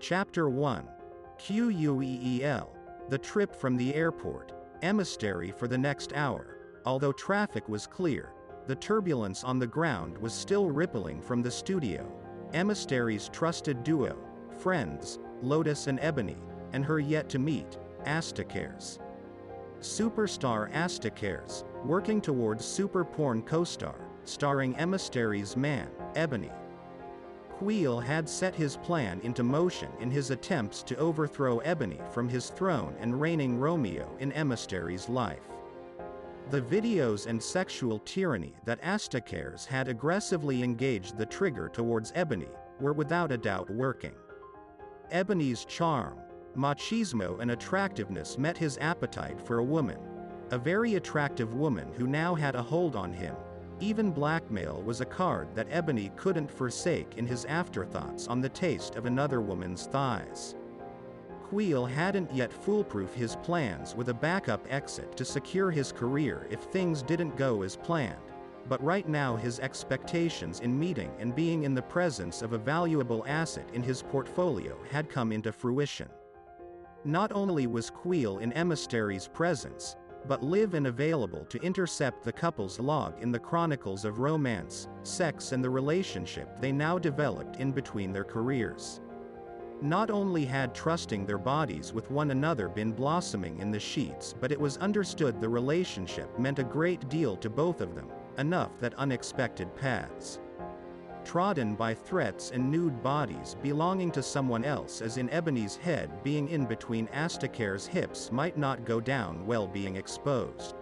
Chapter 1. QUEEL. The trip from the airport. Emissary for the next hour. Although traffic was clear, the turbulence on the ground was still rippling from the studio. Emissary's trusted duo, friends, Lotus and Ebony, and her yet-to-meet, Astacares. Superstar Astacares, working towards super porn co-star, starring Emissary's man, Ebony. Queel had set his plan into motion in his attempts to overthrow Ebony from his throne and reigning Romeo in Emissary's life. The videos and sexual tyranny that Astacares had aggressively engaged the trigger towards Ebony were without a doubt working. Ebony's charm, machismo and attractiveness met his appetite for a woman. A very attractive woman who now had a hold on him. Even blackmail was a card that Ebony couldn't forsake in his afterthoughts on the taste of another woman's thighs. Queel hadn't yet foolproof his plans with a backup exit to secure his career if things didn't go as planned, but right now his expectations in meeting and being in the presence of a valuable asset in his portfolio had come into fruition. Not only was Queel in Emissary's presence, but live and available to intercept the couple's log in the chronicles of romance, sex and the relationship they now developed in between their careers. Not only had trusting their bodies with one another been blossoming in the sheets, but it was understood the relationship meant a great deal to both of them, enough that unexpected paths trodden by threats and nude bodies belonging to someone else, as in Ebony's head being in between Astacare's hips, might not go down well being exposed.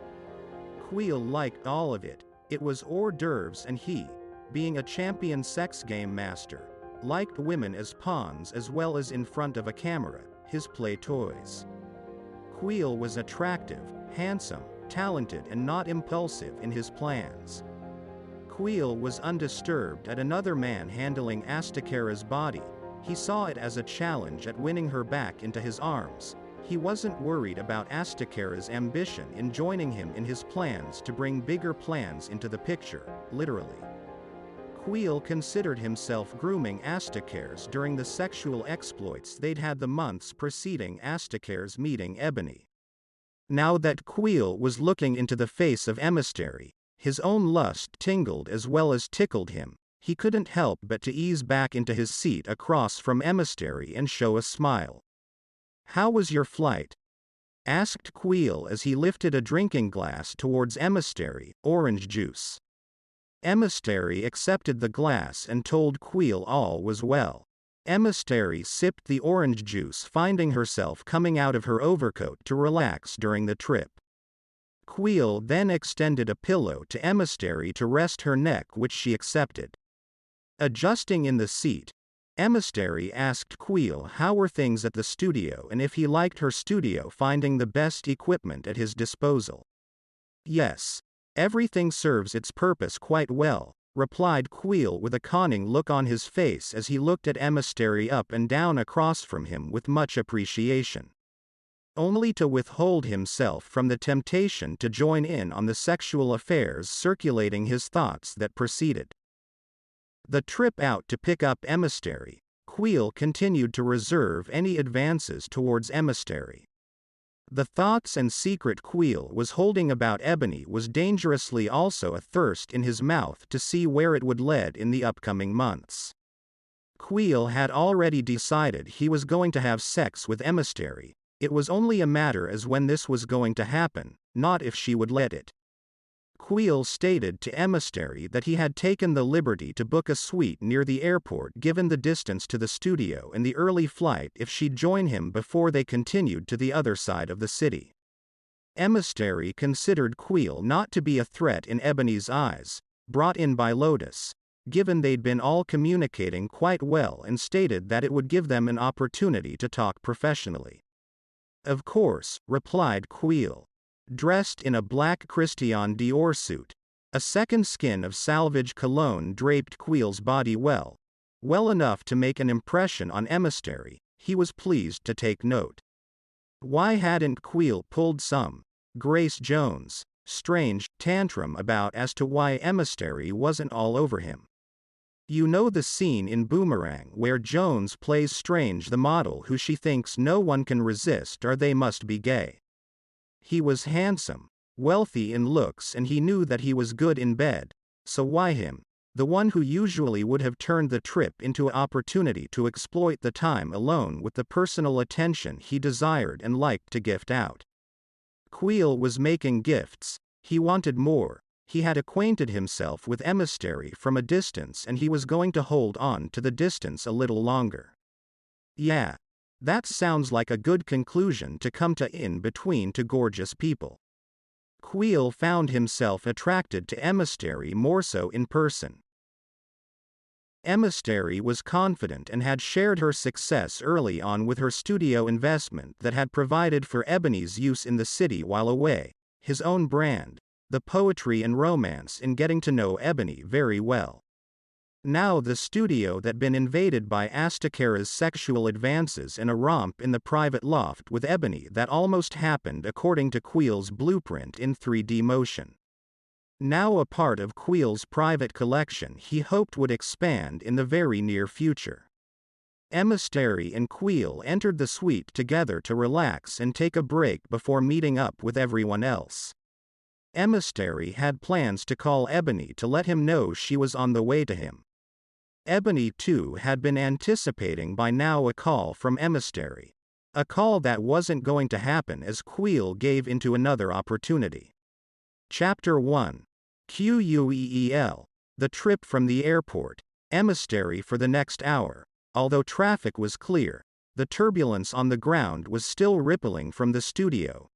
Queel liked all of it. It was hors d'oeuvres, and he, being a champion sex game master, liked women as pawns as well as in front of a camera, his play toys. Queel was attractive, handsome, talented and not impulsive in his plans. Queel was undisturbed at another man handling Astacare's body. He saw it as a challenge at winning her back into his arms. He wasn't worried about Astacare's ambition in joining him in his plans to bring bigger plans into the picture, literally. Queel considered himself grooming Astacares during the sexual exploits they'd had the months preceding Astacare's meeting Ebony. Now that Queel was looking into the face of Emissary, his own lust tingled as well as tickled him. He couldn't help but to ease back into his seat across from Emissary and show a smile. "How was your flight?" asked Queel as he lifted a drinking glass towards Emissary, orange juice. Emissary accepted the glass and told Queel all was well. Emissary sipped the orange juice, finding herself coming out of her overcoat to relax during the trip. Queel then extended a pillow to Emissary to rest her neck, which she accepted. Adjusting in the seat, Emissary asked Queel how were things at the studio and if he liked her studio, finding the best equipment at his disposal. "Yes, everything serves its purpose quite well," replied Queel with a conning look on his face as he looked at Emissary up and down across from him with much appreciation. Only to withhold himself from the temptation to join in on the sexual affairs circulating his thoughts that preceded the trip out to pick up Emissary. Queel continued to reserve any advances towards Emissary. The thoughts and secret Queel was holding about Ebony was dangerously also a thirst in his mouth to see where it would lead in the upcoming months. Queel had already decided he was going to have sex with Emissary. It was only a matter as when this was going to happen, not if she would let it. Queel stated to Emissary that he had taken the liberty to book a suite near the airport given the distance to the studio and the early flight if she'd join him before they continued to the other side of the city. Emissary considered Queel not to be a threat in Ebony's eyes, brought in by Lotus, given they'd been all communicating quite well, and stated that it would give them an opportunity to talk professionally. "Of course," replied Queel. Dressed in a black Christian Dior suit, a second skin of salvage cologne draped Queel's body well enough to make an impression on Emissary. He was pleased to take note. Why hadn't Queel pulled some Grace Jones strange tantrum about as to why Emissary wasn't all over him? You know the scene in Boomerang where Jones plays Strange, the model who she thinks no one can resist or they must be gay. He was handsome, wealthy in looks, and he knew that he was good in bed, so why him? The one who usually would have turned the trip into an opportunity to exploit the time alone with the personal attention he desired and liked to gift out. Queel was making gifts. He wanted more. He had acquainted himself with Emissary from a distance and he was going to hold on to the distance a little longer. Yeah. That sounds like a good conclusion to come to in between two gorgeous people. Queel found himself attracted to Emissary more so in person. Emissary was confident and had shared her success early on with her studio investment that had provided for Ebony's use in the city while away, his own brand, the poetry and romance in getting to know Ebony very well. Now the studio that been invaded by Astakara's sexual advances and a romp in the private loft with Ebony that almost happened according to Queel's blueprint in 3D motion. Now a part of Queel's private collection he hoped would expand in the very near future. Emissary and Queel entered the suite together to relax and take a break before meeting up with everyone else. Emissary had plans to call Ebony to let him know she was on the way to him. Ebony too had been anticipating by now a call from Emissary. A call that wasn't going to happen as Queel gave into another opportunity. Chapter 1. Queel. The trip from the airport. Emissary for the next hour. Although traffic was clear, the turbulence on the ground was still rippling from the studio,